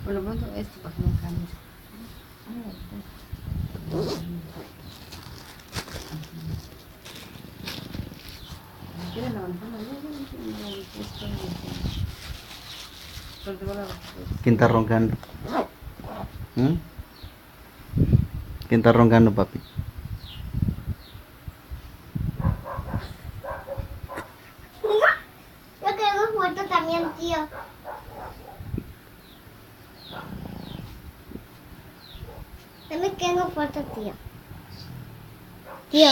Por lo pronto esto para que no cambie. ¿Quieres la manzana? ¿Quién está roncando? ¿Mm? ¿Quién está roncando, papi? Yo queremos foto también, tío. También quiero foto, tío. Tío.